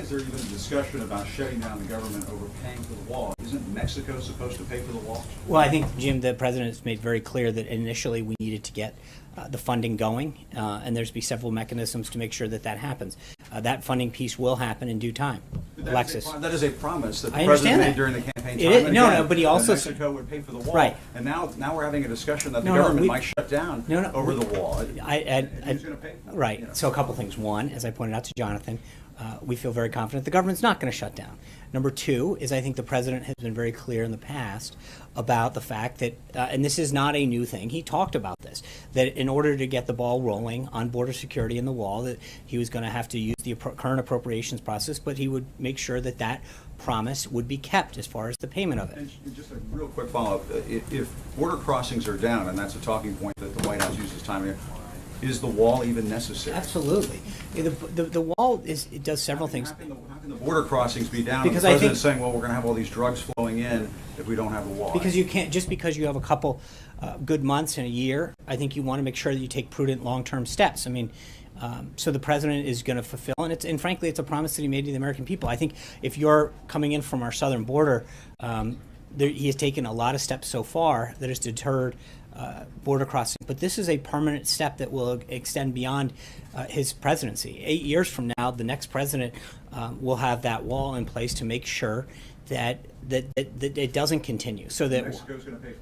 is there even a discussion about shutting down the government over paying for the wall? Isn't Mexico supposed to pay for the wall? Well, I think, Jim, the president has made very clear that initially we needed to get the funding going, and there's be several mechanisms to make sure that that happens. That funding piece will happen in due time. Alexis. That is a promise that the I president understand made that. during the campaign It time. is- and no, again, no, but he also that Mexico would pay for the wall. Right. And now we're having a discussion that the No, no, government we- might shut down over the wall. Who's going to pay? Right. You know. So a couple things. One, as I pointed out to Jonathan, we feel very confident the government's not going to shut down. Number two is I think the president has been very clear in the past about the fact that, and this is not a new thing, he talked about this, that in order to get the ball rolling on border security and the wall, that he was going to have to use the current appropriations process, but he would make sure that that promise would be kept as far as the payment of it. And just a real quick follow-up. If border crossings are down, and that's a talking point that the White House uses time here, is the wall even necessary? Absolutely. The wall it does several things. How can the border crossings be down? Because the I president's think- saying, well, we're going to have all these drugs flowing in if we don't have a wall. Because you can't, just because you have a couple good months in a year, I think you want to make sure that you take prudent long-term steps. I mean, so the president is going to fulfill, and frankly, it's a promise that he made to the American people. I think if you're coming in from our southern border, he has taken a lot of steps so far that has deterred border crossing. But this is a permanent step that will extend beyond his presidency. 8 years from now, the next president will have that wall in place to make sure that it doesn't continue. So that Mexico's going to pay for it.